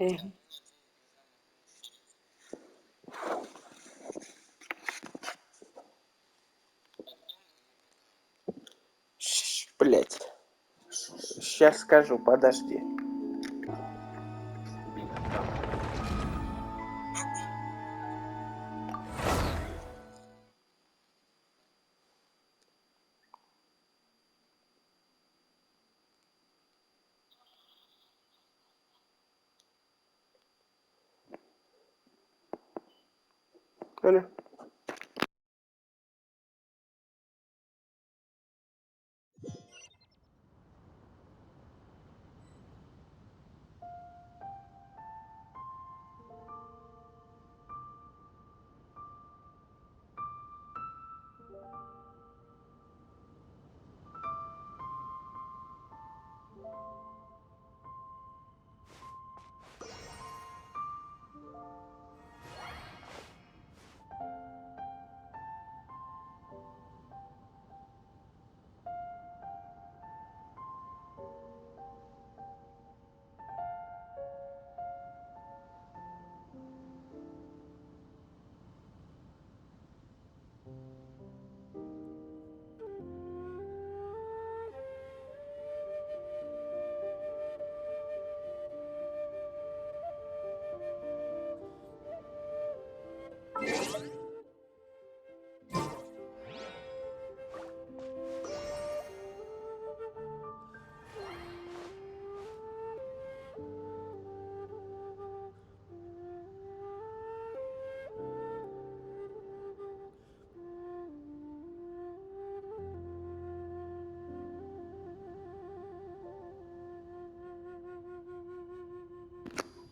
Мгм. Блять. Сейчас скажу, подожди. Алло.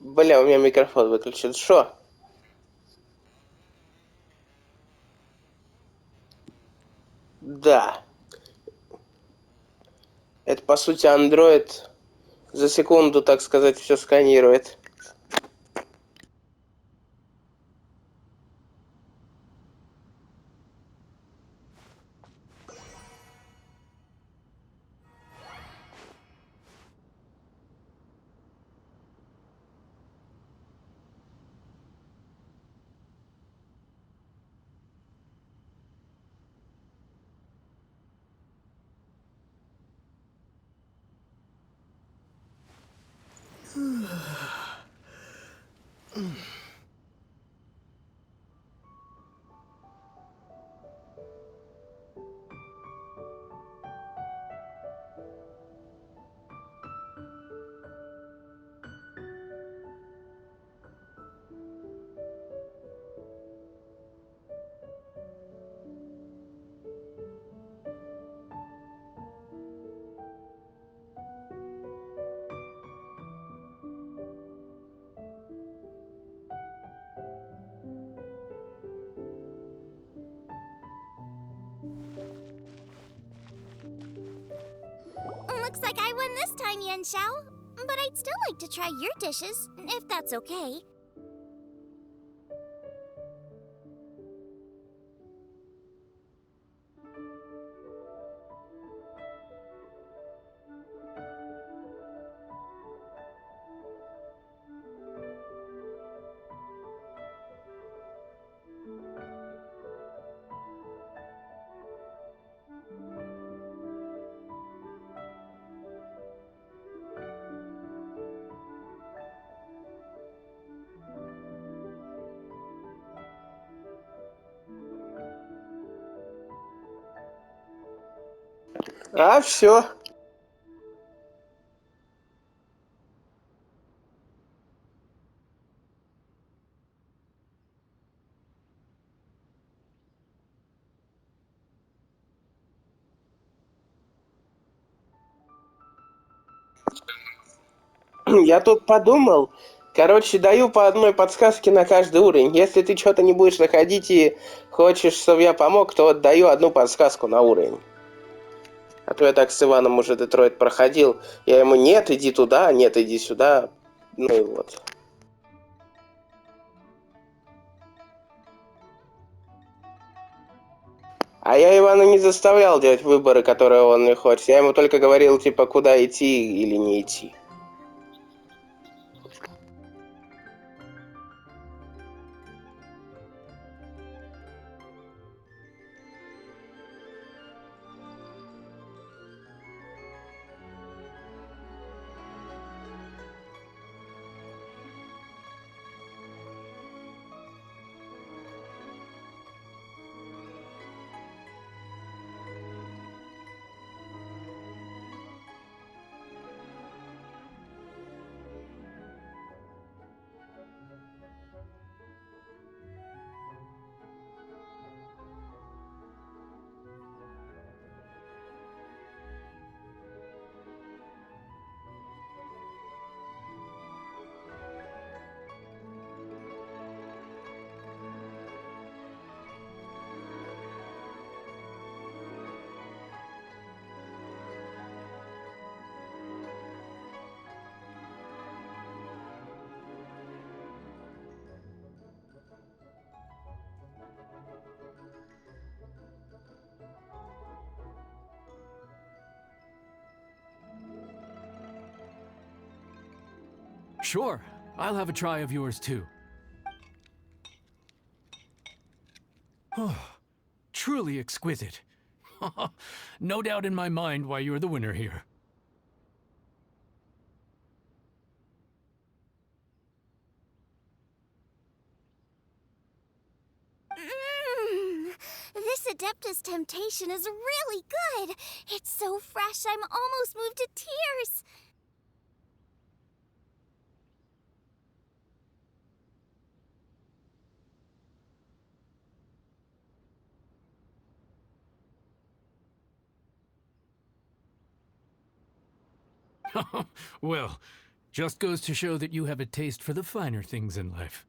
Бля, у меня микрофон выключен. Шо? Да. Это, по сути, Android за секунду, так сказать, все сканирует. Looks like I won this time, Yan Xiao. But I'd still like to try your dishes, if that's okay. А, все. Я тут подумал. Короче, даю по одной подсказке на каждый уровень. Если ты что-то не будешь находить и хочешь, чтобы я помог, то вот даю одну подсказку на уровень. А то я так с Иваном уже Детройт проходил. Я ему: нет, иди туда, нет, иди сюда. Ну и вот. А я Ивана не заставлял делать выборы, которые он не хочет. Я ему только говорил, типа, куда идти или не идти. Sure, I'll have a try of yours too. Oh, truly exquisite. No doubt in my mind why you're the winner here. This Adeptus temptation is really good. It's so fresh, I'm almost moved to tears. Well, just goes to show that you have a taste for the finer things in life.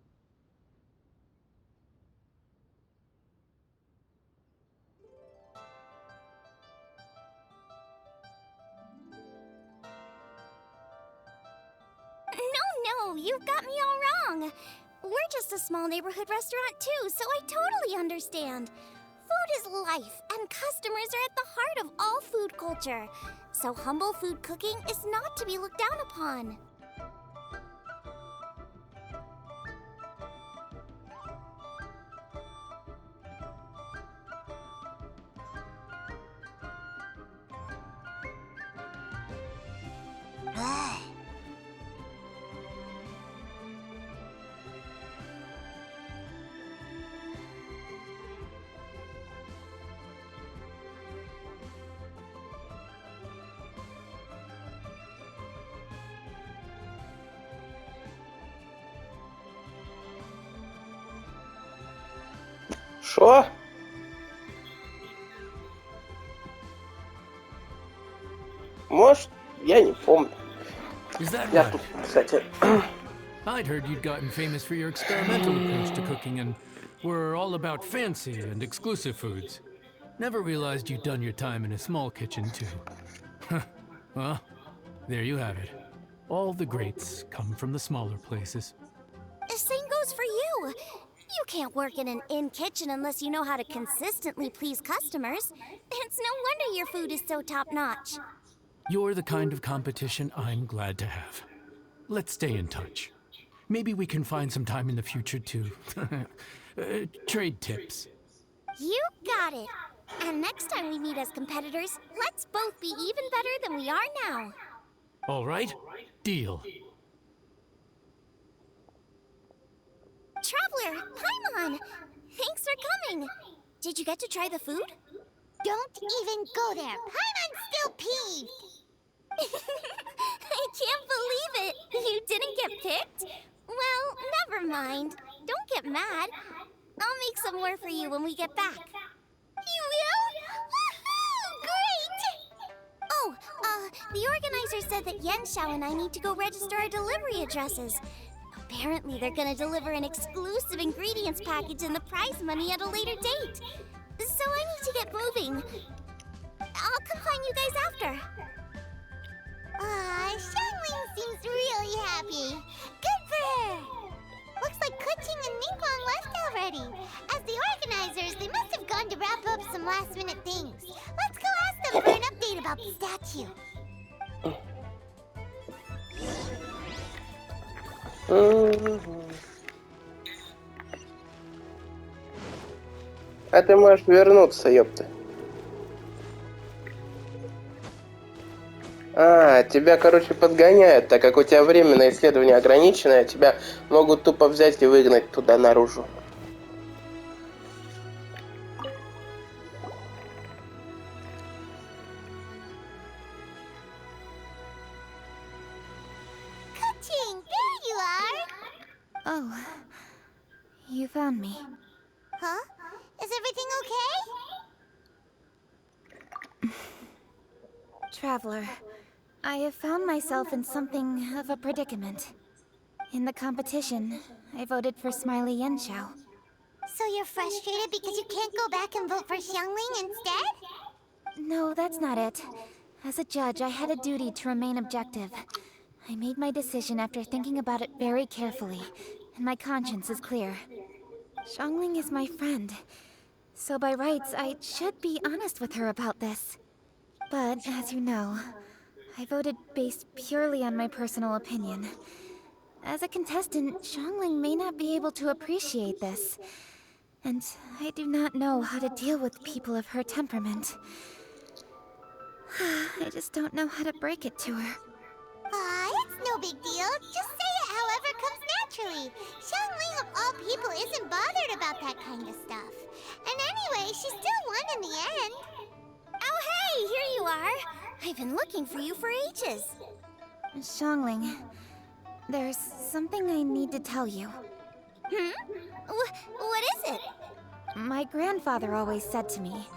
No, you've got me all wrong. We're just a small neighborhood restaurant too, so I totally understand. Food is life, and customers are at the heart of all food culture. So humble food cooking is not to be looked down upon. Шо? Может, я не помню. Is that Я right? тут, кстати. I'd heard you'd gotten famous for your experimental approach to cooking and were all about fancy and exclusive foods. Never realized you'd done your time in a small kitchen, too. Well, there you have it. All the greats come from the smaller places. The same goes for you. You can't work in an inn kitchen unless you know how to consistently please customers. It's no wonder your food is so top-notch. You're the kind of competition I'm glad to have. Let's stay in touch. Maybe we can find some time in the future to trade tips. You got it. And next time we meet as competitors, let's both be even better than we are now. All right? Deal. Traveler, Paimon! Thanks for coming. Did you get to try the food? Don't even go there. Paimon's still peeved. I can't believe it. You didn't get picked? Well, never mind. Don't get mad. I'll make some more for you when we get back. You will? Woohoo! Great! Oh, the organizer said that Yenshao and I need to go register our delivery addresses. Apparently, they're gonna deliver an exclusive ingredients package and the prize money at a later date. So I need to get moving. I'll come find you guys after. Xiangling seems really happy. Good for her. Looks like Kuching and Ningguang left already. As the organizers, they must have gone to wrap up some last-minute things. Let's go ask them for an update about the statue. А ты можешь вернуться, ёпта. А, тебя, короче, подгоняют, так как у тебя время на исследование ограниченное, тебя могут тупо взять и выгнать туда наружу. Kuching, there you are. Oh, you found me. Huh? Is everything okay? Traveler, I have found myself in something of a predicament. In the competition, I voted for Smiley Yenshao. So you're frustrated because you can't go back and vote for Xiangling instead? No, that's not it. As a judge, I had a duty to remain objective. I made my decision after thinking about it very carefully, and my conscience is clear. Xiangling is my friend, so by rights, I should be honest with her about this. But, as you know, I voted based purely on my personal opinion. As a contestant, Xiangling may not be able to appreciate this. And I do not know how to deal with people of her temperament. I just don't know how to break it to her. It's no big deal. Just say it however comes naturally. Xiangling of all people isn't bothered about that kind of stuff. And anyway, she still won in the end. Oh, hey, here you are. I've been looking for you for ages. Xiangling, there's something I need to tell you. What is it? My grandfather always said to me,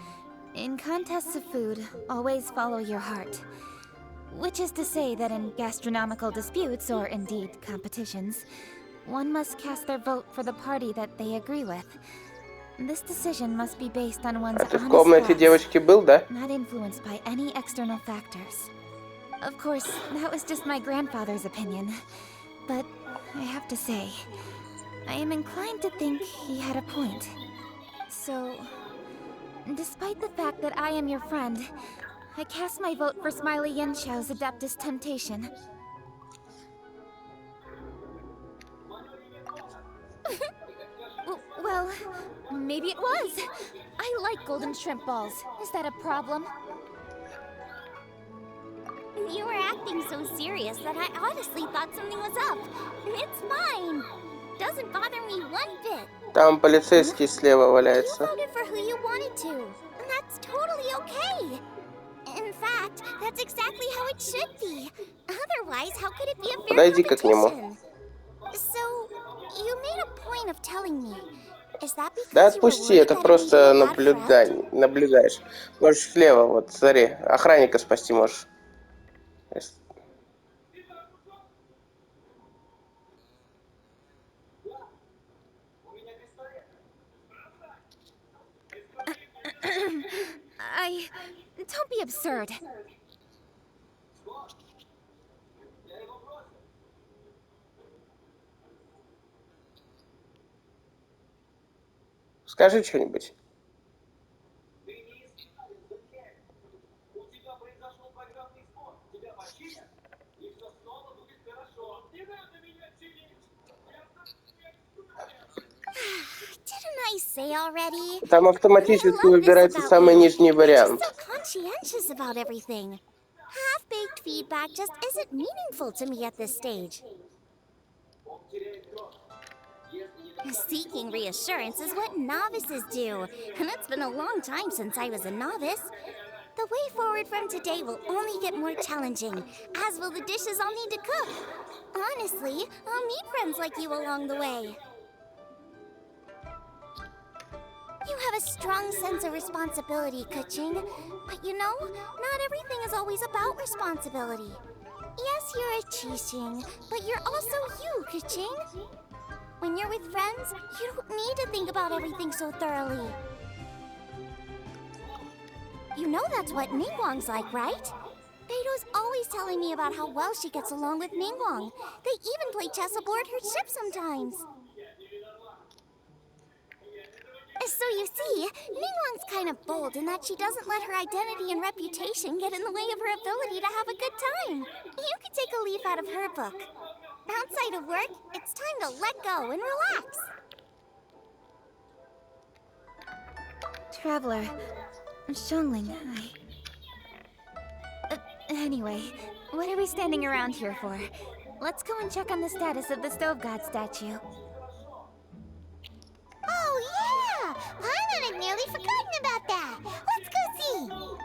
in contests of food, always follow your heart. Which is to say that in gastronomical disputes, or indeed competitions, one must cast their vote for the party that they agree with. This decision must be based on one's А ты в honest комнате thoughts, девочки был, да? not influenced by any external factors. Of course, that was just my grandfather's opinion. But I have to say, I am inclined to think he had a point. So, despite the fact that I am your friend, I cast my vote for Smiley Yenshou's Adeptus Temptation. Well, maybe it was. I like golden shrimp balls. Is that a problem? You were acting so serious that I honestly thought something was up. It's fine. Doesn't bother me one bit. Там полицейский слева You валяется. voted for who you wanted to, and that's totally okay. In fact, that's exactly how it should be. Otherwise, how could it be a fair Подойди-ка к нему. competition? So, you made a point of telling me. Is that Да because you were отпусти, worried это that it would просто be a bad friend? наблюдаешь. Можешь слева, вот, смотри, охранника спасти можешь. Don't be absurd. Скажи что-нибудь. Didn't I say already? Там автоматически выбирается самый нижний Just вариант. so conscientious about everything. Half-baked feedback just isn't meaningful to me at this stage. Seeking reassurance is what novices do, and it's been a long time since I was a novice. The way forward from today will only get more challenging, as will the dishes I'll need to cook. Honestly, I'll meet friends like you along the way. You have a strong sense of responsibility, Kuching. But you know, not everything is always about responsibility. Yes, you're a Qixing, but you're also you, Kuching. When you're with friends, you don't need to think about everything so thoroughly. You know that's what Ningguang's like, right? Beido's always telling me about how well she gets along with Ningguang. They even play chess aboard her ship sometimes. So you see, Ningguang's kind of bold in that she doesn't let her identity and reputation get in the way of her ability to have a good time. You could take a leaf out of her book. Outside of work, it's time to let go and relax. Traveler, Xiangling, anyway, what are we standing around here for? Let's go and check on the status of the Stove God statue. Oh, yeah! Paimon had nearly forgotten about that. Let's go see.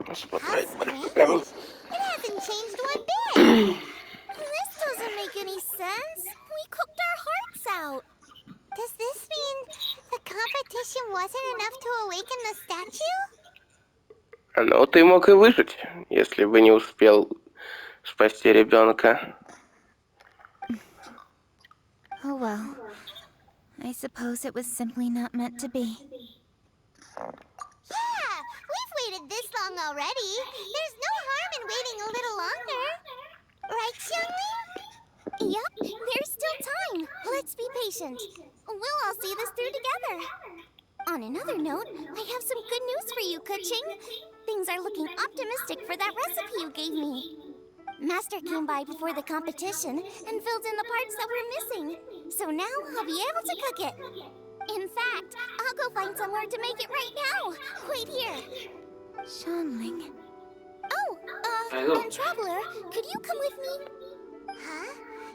Посмотреть. It hasn't changed one bit. This doesn't make any sense. We cooked our hearts out. Does this mean the competition wasn't enough to awaken the statue? Но ты мог и выжить, если бы не успел спасти ребенка. Oh well. I suppose it was simply not meant to be. Yeah, we've waited this long already. There's no harm in waiting a little longer. Right, Xiangling? Yep, there's still time. Let's be patient. We'll all see this through together. On another note, I have some good news for you, Kuching. Things are looking optimistic for that recipe you gave me. Master came by before the competition and filled in the parts that were missing. So now I'll be able to cook it. In fact, I'll go find somewhere to make it right now. Wait here. Xiangling. Oh, and Traveler, could you come with me? Huh?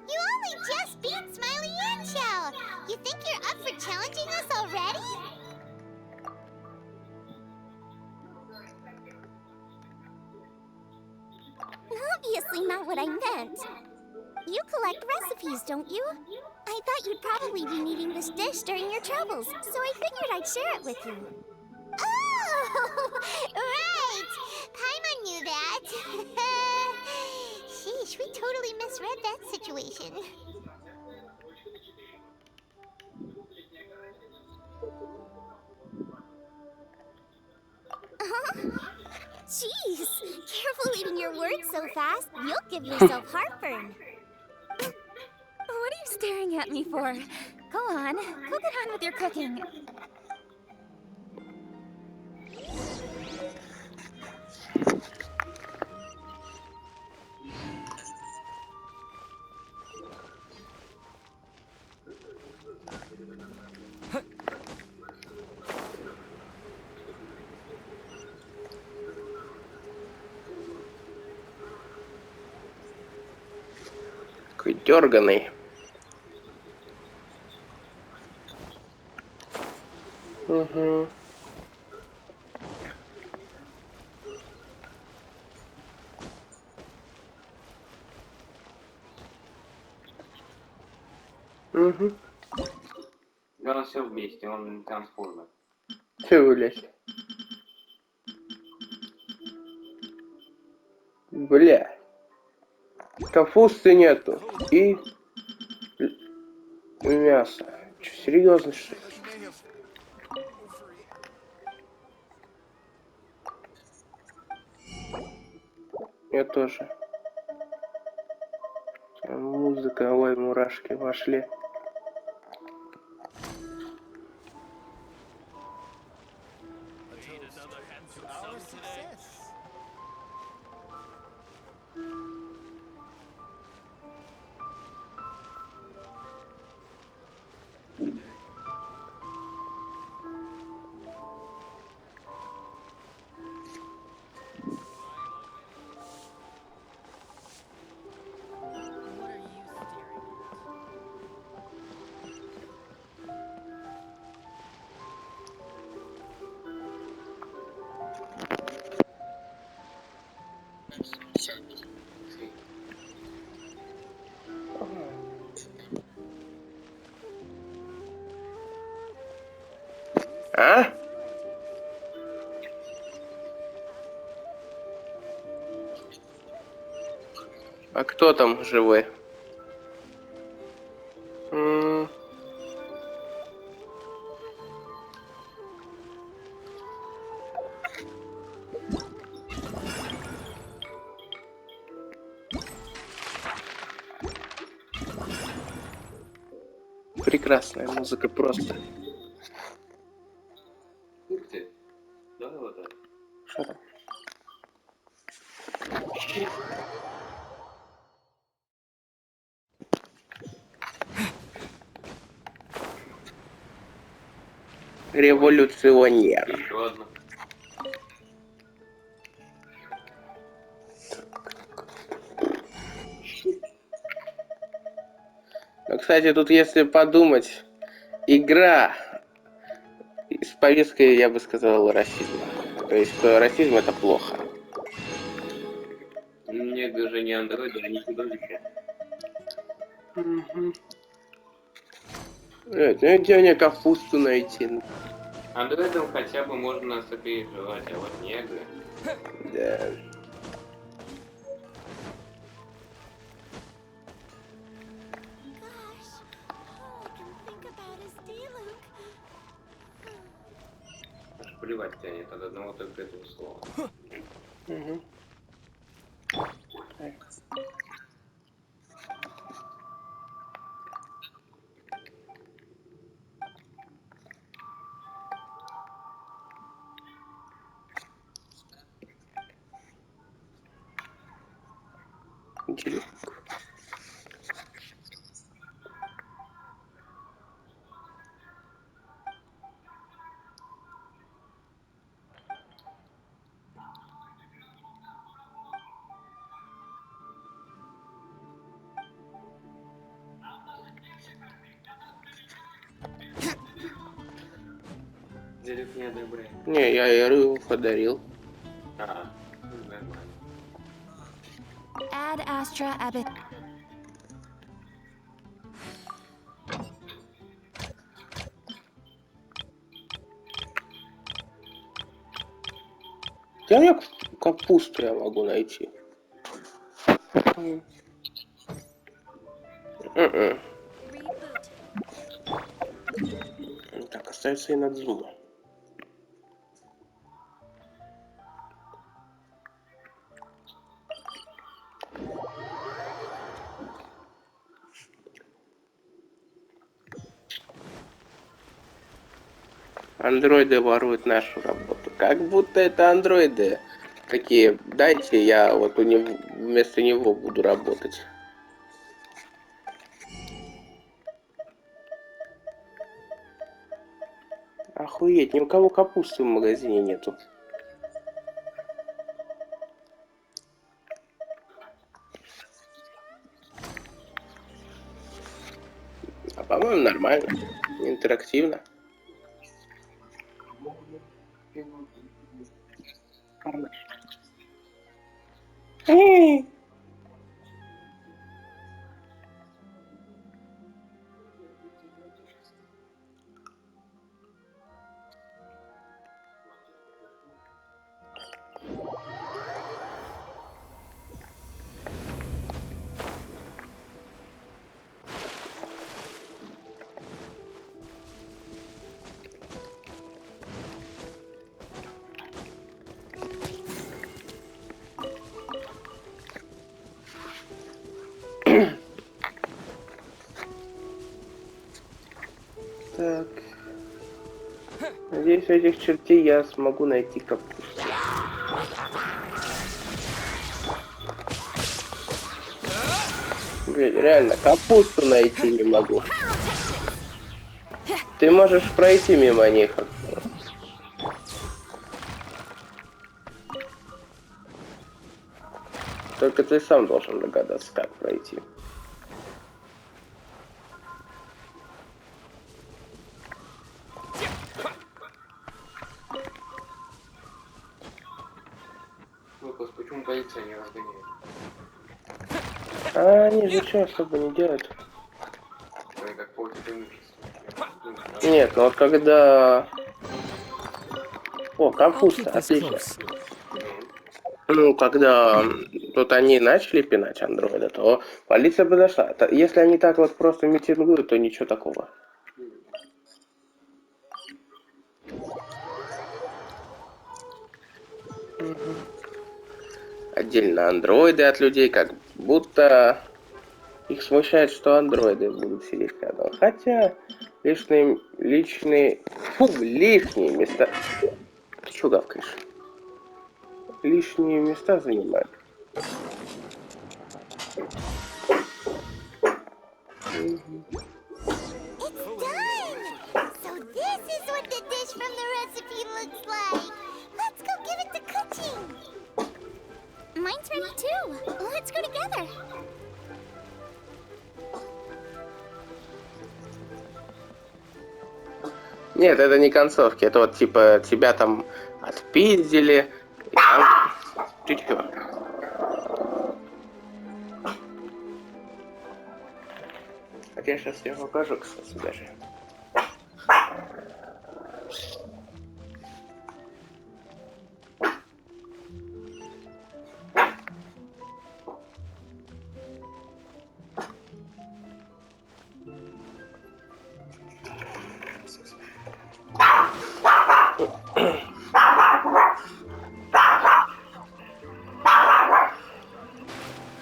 You only just beat Smiley and Chow. You think you're up for challenging us already? Obviously not what I meant. You collect recipes, don't you? I thought you'd probably be needing this dish during your travels, so I figured I'd share it with you. Oh, right. Paimon knew that. Sheesh, we totally misread that situation. Jeez, careful eating your words so fast. You'll give yourself heartburn. What are you staring at me for? Go on, go get on with your cooking. Такой дерганый. Угу. Угу. Да, он все вместе, он трансформер. Че, блядь? Бля. Капусты нету. И мясо. Че, серьезно, что ли? Я тоже. Музыка, ой, мурашки вошли. А? А кто там живой? Прекрасная музыка просто. Ух ты. Давай вот так. Что там? Революционер. Еще одна. Но, кстати, тут, если подумать, игра с повесткой, я бы сказал, расизма. То есть, что расизм это плохо. Мне даже не андроиды, они чудовища. Ну где мне капусту найти? Андроидам хотя бы можно сопереживать, а вот негры. Да. Gosh, all I can think about is Diluc. Аж плевать тянет от одного только этого слова. Угу. Интересно. Делюк не одобряет. Не, я Яру подарил. А, нормально. Ad Astra Abbot. Где мне капусту я могу найти? Мгм. Reboot. Так, остается и Надзума. Андроиды воруют нашу работу. Как будто это андроиды такие. Дайте я вот у него вместо него буду работать. Охуеть, ни у кого капусты в магазине нету. А по-моему нормально. Интерактивно. Эй! Так. Надеюсь, у этих чертей я смогу найти капусту. Блин, реально, капусту найти не могу. Ты можешь пройти мимо них. Только ты сам должен догадаться, как пройти. Вопрос, почему полиция не разгоняет? А они ничего особо не делают. Они как полтипенки. Нет, ну вот когда... О, I'll капуста, keep this отлично. close. Ну, когда тут они начали пинать андроида, то полиция подошла. Если они так вот просто митингуют, то ничего такого. Отдельно андроиды от людей, как будто их смущает, что андроиды будут сидеть рядом. Хотя лишние места... Ты чё гавкаешь? Лишние места занимают. It's done! So this is what the dish from the recipe looks like. Let's go give it to Kuching. Mine's ready too. Let's go together. Нет, это не концовки. Это вот типа тебя там отпиздили. И там... Ты чё? Хотя я сейчас тебе покажу, кстати, даже.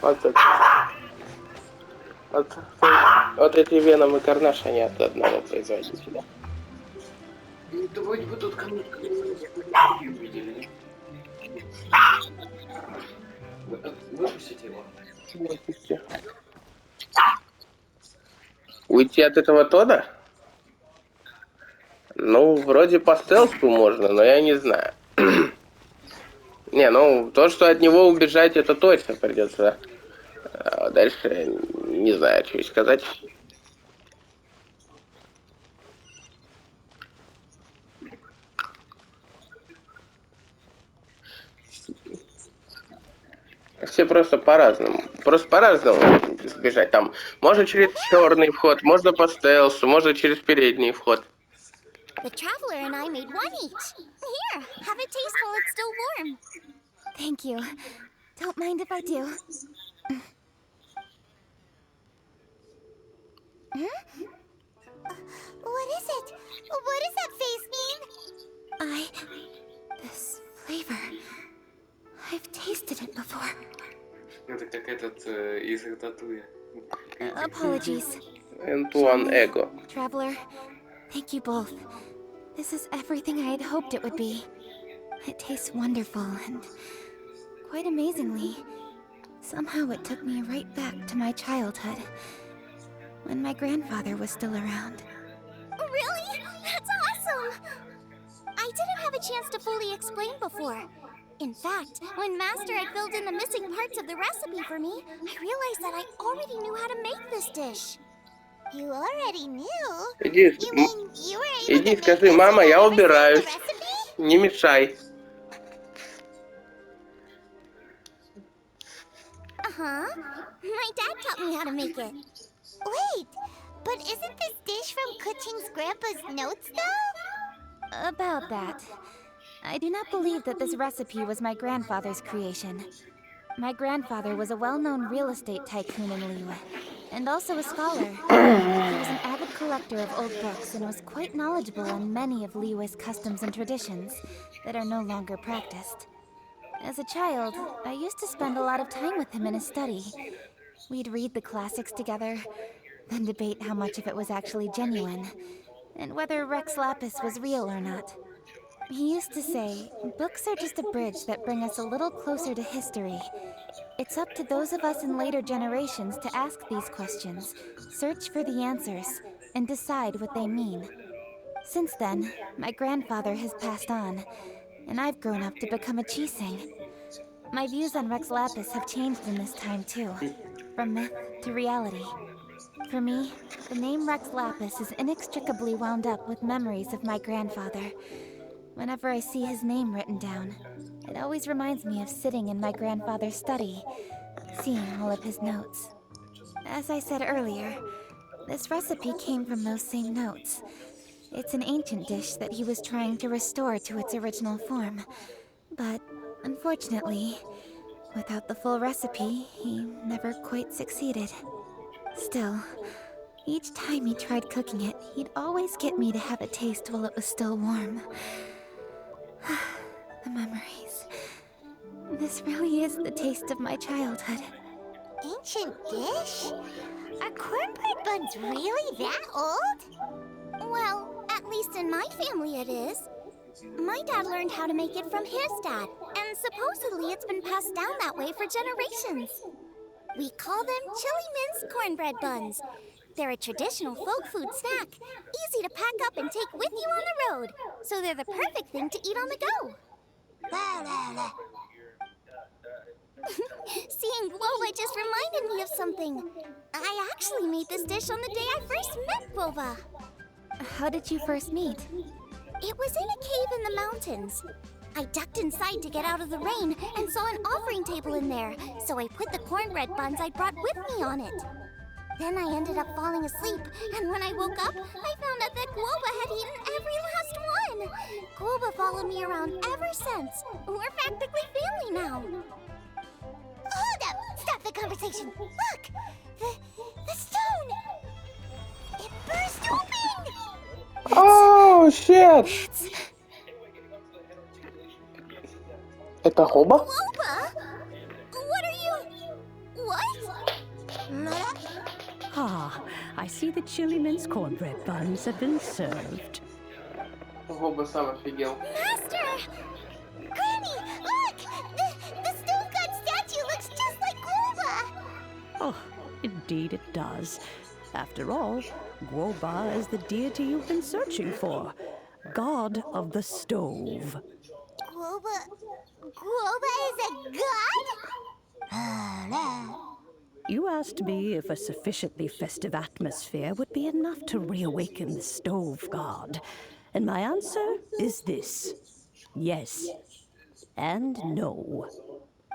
Вот это. Вот эти Веном и Карнаш, они от одного производителя. Это вроде бы тут кому-то увидели. Выпустите его. Уйти от этого Тода? Ну, вроде по стелсу можно, но я не знаю. Не, ну, то, что от него убежать, это точно придется. А дальше не знаю, что и сказать. Все просто по-разному. Просто по-разному сбежать. Там можно через черный вход, можно по стелсу, можно через передний вход. The traveler and I made one each. Here, have a taste while it's still warm. Thank you. Don't mind if I do. What is it? What does that face mean? This flavor. I've tasted it before. Это как этот из Рататуя. Apologies. And one ego. Traveler, thank you both. This is everything I had hoped it would be. It tastes wonderful and, quite amazingly, somehow it took me right back to my childhood, when my grandfather was still around. Really? That's awesome! I didn't have a chance to fully explain before. In fact, when Master had filled in the missing parts of the recipe for me, I realized that I already knew how to make this dish. You already knew? Иди, You mean you were able to иди make скажи, this мама, я without ever seeing убираюсь. the recipe? Не мешай. Uh-huh. My dad taught me how to make it. Wait, but isn't this dish from Kuching's grandpa's notes, though? About that. I do not believe that this recipe was my grandfather's creation. My grandfather was a well-known real estate tycoon in Liyue, and also a scholar. He was an avid collector of old books and was quite knowledgeable on many of Liyue's customs and traditions that are no longer practiced. As a child, I used to spend a lot of time with him in his study. We'd read the classics together, then debate how much of it was actually genuine, and whether Rex Lapis was real or not. He used to say, books are just a bridge that bring us a little closer to history. It's up to those of us in later generations to ask these questions, search for the answers, and decide what they mean. Since then, my grandfather has passed on, and I've grown up to become a Chising. My views on Rex Lapis have changed in this time too, from myth to reality. For me, the name Rex Lapis is inextricably wound up with memories of my grandfather. Whenever I see his name written down, it always reminds me of sitting in my grandfather's study, seeing all of his notes. As I said earlier, this recipe came from those same notes. It's an ancient dish that he was trying to restore to its original form. But, unfortunately, without the full recipe, he never quite succeeded. Still, each time he tried cooking it, he'd always get me to have a taste while it was still warm. The memories. This really is the taste of my childhood. Ancient dish? Are cornbread buns really that old? Well, at least in my family it is. My dad learned how to make it from his dad, and supposedly it's been passed down that way for generations. We call them chili mince cornbread buns. They're a traditional folk food snack, easy to pack up and take with you on the road, so they're the perfect thing to eat on the go. La la la. Seeing Wova just reminded me of something. I actually made this dish on the day I first met Wova. How did you first meet? It was in a cave in the mountains. I ducked inside to get out of the rain and saw an offering table in there, so I put the cornbread buns I brought with me on it. Then I ended up falling asleep, and when I woke up, I found out that Guoba had eaten every last one. Guoba followed me around ever since. We're practically family now. Hold up! Stop the conversation. Look! The stone! It burst open! Oh, shit! Это Хоба? Guoba? What are you... What? Ah, I see the chili mince cornbread buns have been served. Хоба сам офигел. Master! Granny, look! The stone god statue looks just like Guoba! Oh, indeed it does. After all, Guoba is the deity you've been searching for. God of the stove. Guoba is a god? You asked me if a sufficiently festive atmosphere would be enough to reawaken the stove god. And my answer is this. Yes. And no.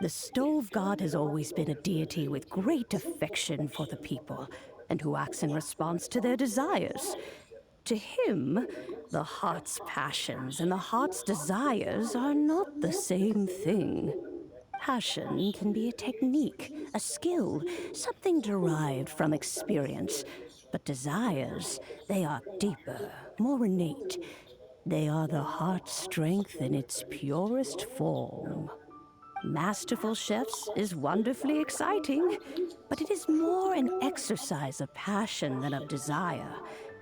The stove god has always been a deity with great affection for the people, and who acts in response to their desires. To him, the heart's passions and the heart's desires are not the same thing. Passion can be a technique, a skill, something derived from experience. But desires, they are deeper, more innate. They are the heart's strength in its purest form. Masterful chefs is wonderfully exciting, but it is more an exercise of passion than of desire.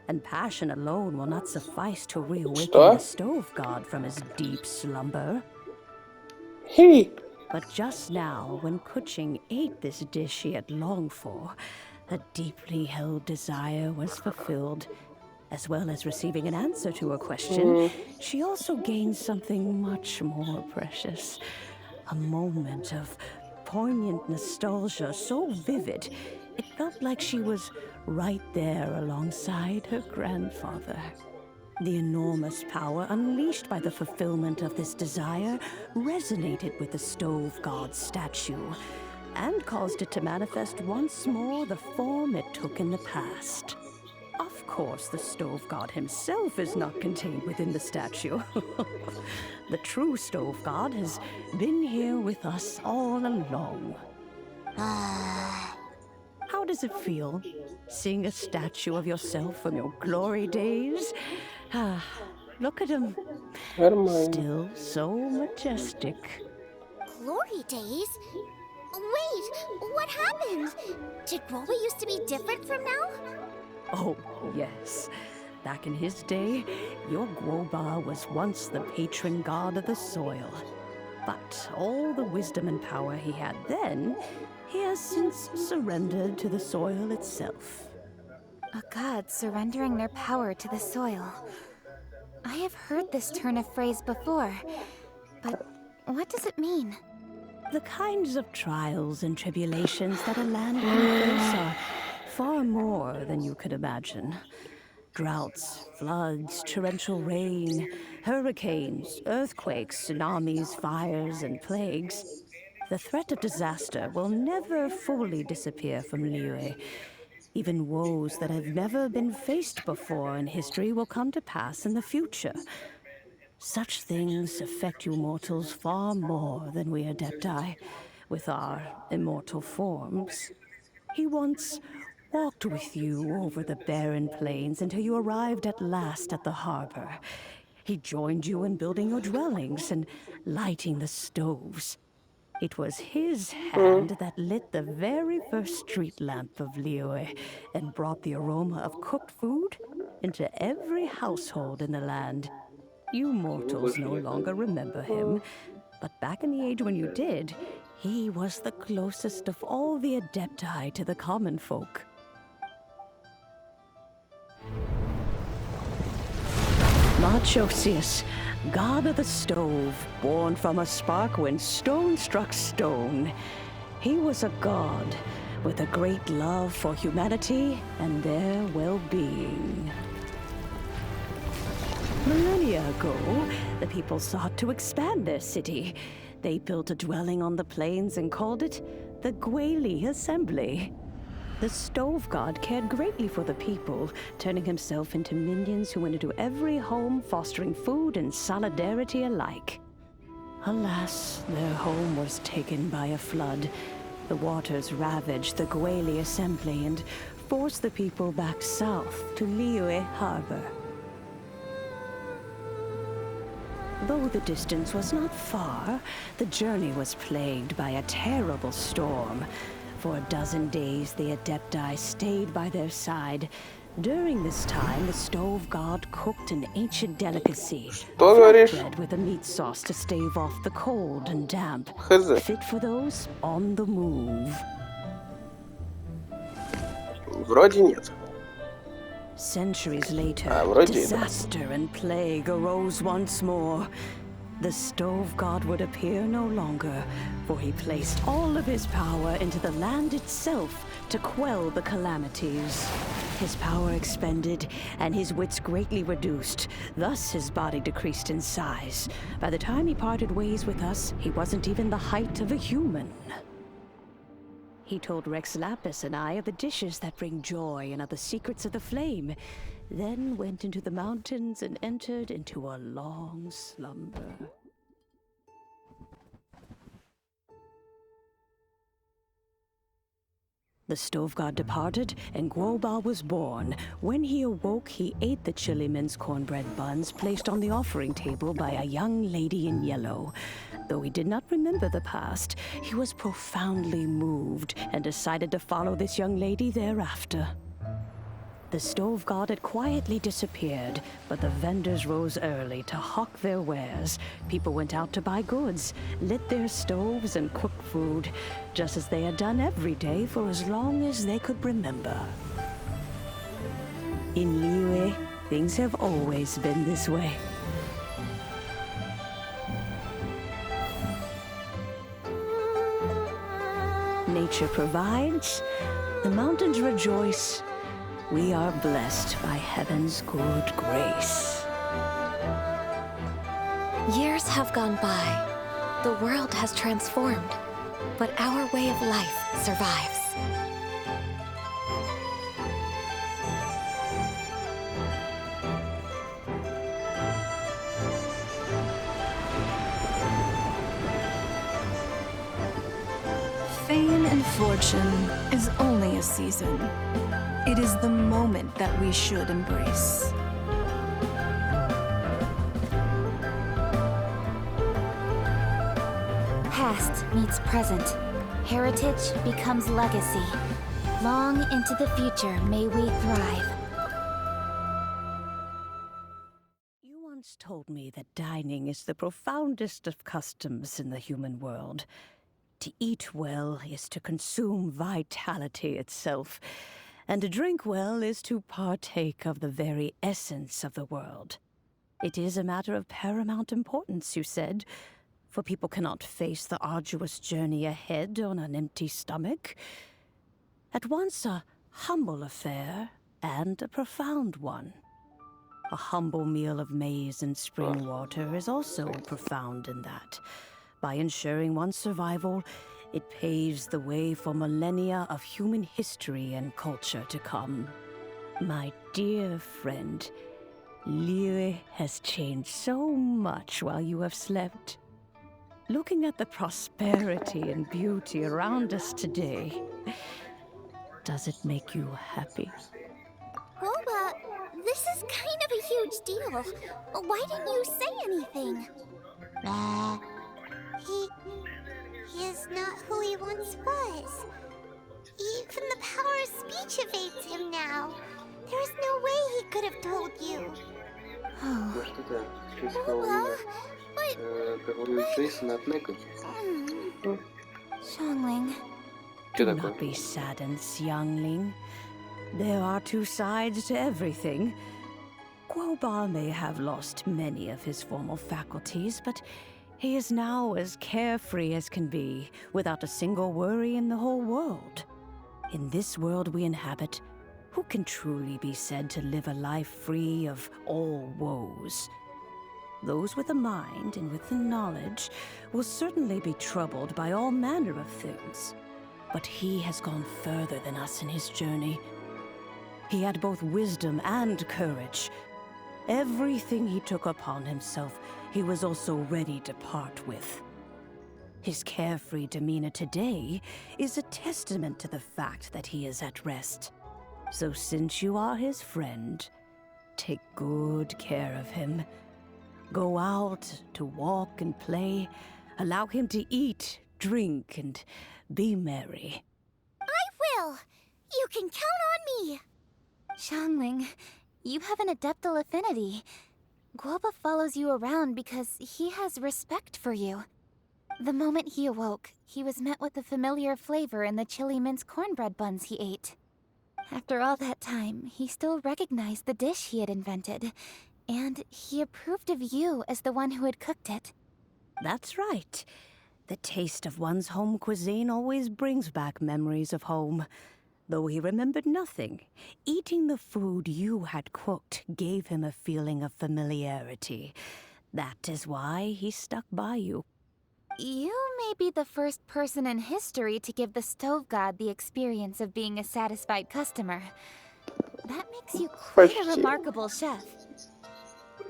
And passion alone will not suffice to reawaken the stove god from his deep slumber. Hey! But just now, when Kuching ate this dish she had longed for, a deeply held desire was fulfilled. As well as receiving an answer to her question, she also gained something much more precious. A moment of poignant nostalgia so vivid, it felt like she was right there alongside her grandfather. The enormous power unleashed by the fulfillment of this desire resonated with the stove god's statue and caused it to manifest once more the form it took in the past. Of course, the stove god himself is not contained within the statue. The true stove god has been here with us all along. How does it feel, seeing a statue of yourself from your glory days? Look at him. Still so majestic. Glory days? Wait, what happened? Did Guoba used to be different from now? Oh, yes. Back in his day, your Guoba was once the patron god of the soil. But all the wisdom and power he had then, he has since surrendered to the soil itself. A god surrendering their power to the soil. I have heard this turn of phrase before, but what does it mean? The kinds of trials and tribulations that a land can face are far more than you could imagine. Droughts, floods, torrential rain, hurricanes, earthquakes, tsunamis, fires, and plagues. The threat of disaster will never fully disappear from Liyue. Even woes that have never been faced before in history will come to pass in the future. Such things affect you mortals far more than we Adepti, with our immortal forms. He once walked with you over the barren plains until you arrived at last at the harbor. He joined you in building your dwellings and lighting the stoves. It was his hand that lit the very first street lamp of Liyue and brought the aroma of cooked food into every household in the land. You mortals no longer remember him, but back in the age when you did, he was the closest of all the Adepti to the common folk. Marchosius, god of the stove, born from a spark when stone struck stone. He was a god with a great love for humanity and their well-being. Millennia ago, the people sought to expand their city. They built a dwelling on the plains and called it the Guili Assembly. The stove god cared greatly for the people, turning himself into minions who went into every home, fostering food and solidarity alike. Alas, their home was taken by a flood. The waters ravaged the Gwali assembly and forced the people back south to Liyue Harbor. Though the distance was not far, the journey was plagued by a terrible storm. For a dozen days, the Adepti stayed by their side. During this time, the stove god cooked an ancient delicacy, Что говоришь? flatbread with a meat sauce to stave off the cold and damp, Хз. fit for those on the move. Вроде нет. Centuries later, вроде да. disaster and plague arose once more. The stove god would appear no longer, for he placed all of his power into the land itself to quell the calamities. His power expended, and his wits greatly reduced. Thus his body decreased in size. By the time he parted ways with us, he wasn't even the height of a human. He told Rex Lapis and I of the dishes that bring joy and of the secrets of the flame, then went into the mountains and entered into a long slumber. The stove god departed, and Guoba was born. When he awoke, he ate the chilimen's cornbread buns placed on the offering table by a young lady in yellow. Though he did not remember the past, he was profoundly moved and decided to follow this young lady thereafter. The stove god had quietly disappeared, but the vendors rose early to hawk their wares. People went out to buy goods, lit their stoves, and cooked food, just as they had done every day for as long as they could remember. In Liyue, things have always been this way. Nature provides, the mountains rejoice. We are blessed by heaven's good grace. Years have gone by. The world has transformed, but our way of life survives. Fame and fortune is only a season. It is the moment that we should embrace. Past meets present. Heritage becomes legacy. Long into the future may we thrive. You once told me that dining is the profoundest of customs in the human world. To eat well is to consume vitality itself, and to drink well is to partake of the very essence of the world. It is a matter of paramount importance, you said, for people cannot face the arduous journey ahead on an empty stomach. At once a humble affair and a profound one. A humble meal of maize and spring water is also profound in that. By ensuring one's survival, it paves the way for millennia of human history and culture to come. My dear friend, Liyue has changed so much while you have slept. Looking at the prosperity and beauty around us today, does it make you happy? Boba, this is kind of a huge deal. Why didn't you say anything? He is not who he once was. Even the power of speech evades him now. There is no way he could have told you. Может, это сказал Boba, говорил Джейсон от Нега. Xiangling. Что Do такое? not be saddened, youngling. There are two sides to everything. Guoba may have lost many of his formal faculties, but he is now as carefree as can be, without a single worry in the whole world. In this world we inhabit, who can truly be said to live a life free of all woes? Those with a mind and with the knowledge will certainly be troubled by all manner of things. but he has gone further than us in his journey. He had both wisdom and courage. Everything he took upon himself, he was also ready to part with. His carefree demeanor today is a testament to the fact that he is at rest. So since you are his friend, take good care of him. Go out to walk and play. Allow him to eat, drink, and be merry. I will! You can count on me! Xiangling, you have an adeptal affinity. Guoba follows you around because he has respect for you. The moment he awoke, he was met with the familiar flavor in the chili mince cornbread buns he ate. After all that time, he still recognized the dish he had invented, and he approved of you as the one who had cooked it. That's right. The taste of one's home cuisine always brings back memories of home. Though he remembered nothing, eating the food you had cooked gave him a feeling of familiarity. That is why he stuck by you. You may be the first person in history to give the stove god the experience of being a satisfied customer. That makes you quite a remarkable chef.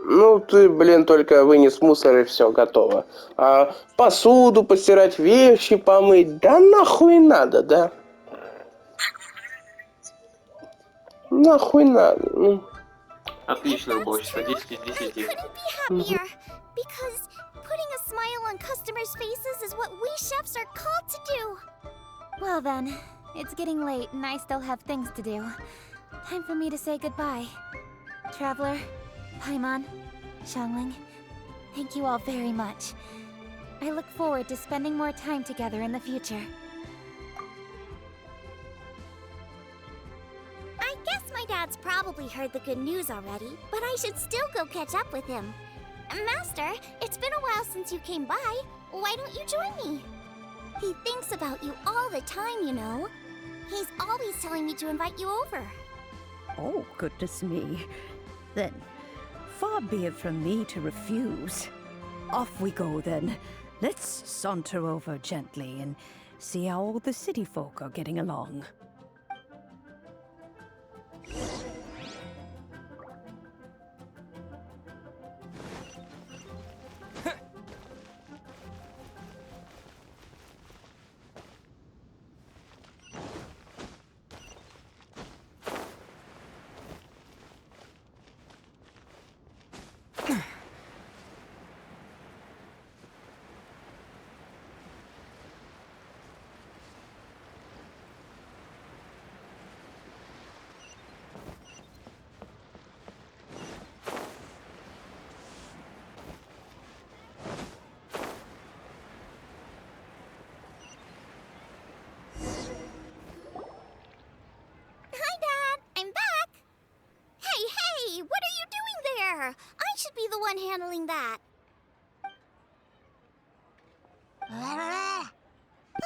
Ну, ты, блин, только вынес мусор и все, готово. А посуду постирать, вещи помыть, да нахуй надо, да? Нахуй надо. Отличное уборство, 10 из 10. I couldn't be happier, because putting a smile on customers' faces is what we chefs are called to do. Well then, it's getting late and I still have things to do. Time for me to say goodbye. Traveler, Paimon, Xiangling, thank you all very much. I look forward to spending more time together in the future. I guess my dad's probably heard the good news already, but I should still go catch up with him. Master, it's been a while since you came by. Why don't you join me? He thinks about you all the time, you know. He's always telling me to invite you over. Oh, goodness me. Then, far be it from me to refuse. Off we go, then. Let's saunter over gently and see how all the city folk are getting along. Hi, Dad. I'm back. Hey, what are you doing there? I should be the one handling that. Oh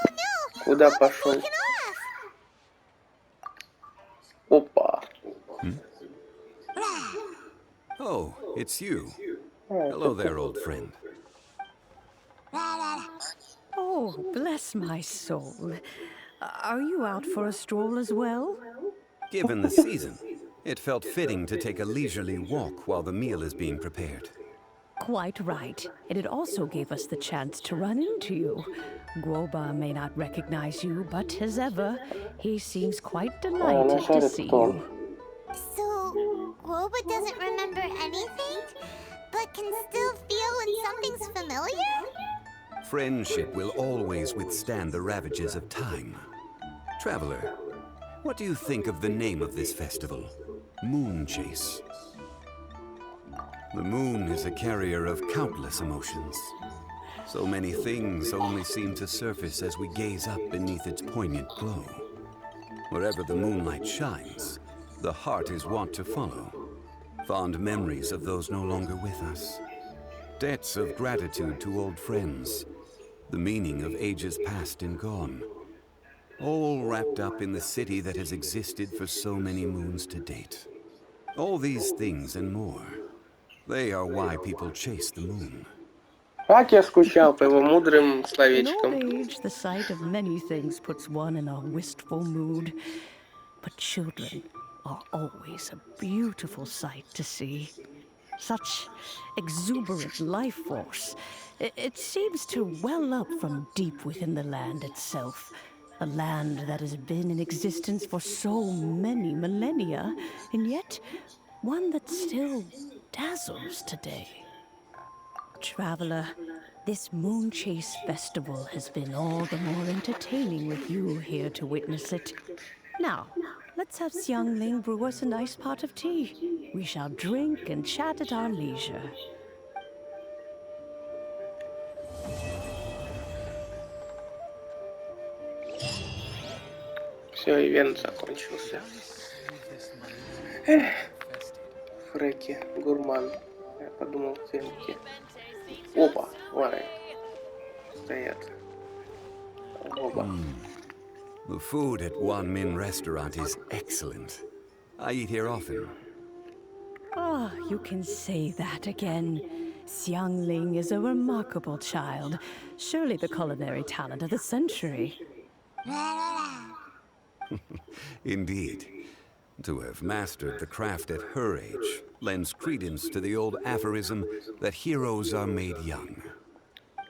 no! Куда Guoba's пошел? taken off. Опа. Oh, it's you. Hello there, old friend. Oh, bless my soul. Are you out for a stroll as well? Given the season, it felt fitting to take a leisurely walk while the meal is being prepared. Quite right. And it also gave us the chance to run into you. Guoba may not recognize you, but as ever, he seems quite delighted to see you. So, Guoba doesn't remember anything, but can still feel when something's familiar? Friendship will always withstand the ravages of time. Traveler, what do you think of the name of this festival? Moon Chase. The moon is a carrier of countless emotions. So many things only seem to surface as we gaze up beneath its poignant glow. Wherever the moonlight shines, the heart is wont to follow. Fond memories of those no longer with us. Debts of gratitude to old friends. The meaning of ages past and gone. All wrapped up in the city that has existed for so many moons to date. All these things and more. They are why people chase the moon. Как я скучал по его мудрым In old словечкам. age, the sight of many things puts one in a wistful mood. But children are always a beautiful sight to see. Such exuberant life force. It seems to well up from deep within the land itself. A land that has been in existence for so many millennia, and yet one that still dazzles today. Traveler, this Moon Chase Festival has been all the more entertaining with you here to witness it. Now, let's have Xiangling brew us a nice pot of tea. We shall drink and chat at our leisure. Все, ивент закончился. Фреки, гурман. Я подумал, фенки. Опа, вары. Стоят. Оба. The food at Wan Min restaurant is excellent. I eat here often. Ah, you can say that again. Xiangling is a remarkable child. Surely the culinary talent of the century. Indeed. To have mastered the craft at her age lends credence to the old aphorism that heroes are made young. I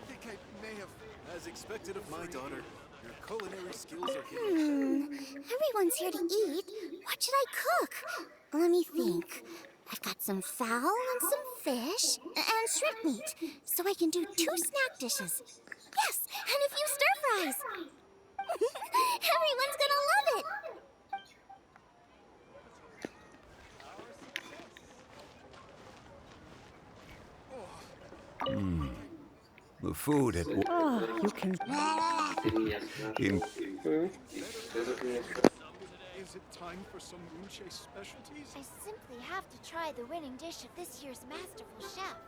think I may have, as expected of my daughter, your culinary skills are hitting. Everyone's here to eat. What should I cook? Let me think. I've got some fowl and some fish and shrimp meat, so I can do 2 snack dishes. Yes, and a few stir fries. Everyone's gonna love it. The food at Ah, you can... in Is it time for some moon chase specialties? I simply have to try the winning dish of this year's Masterful Chefs.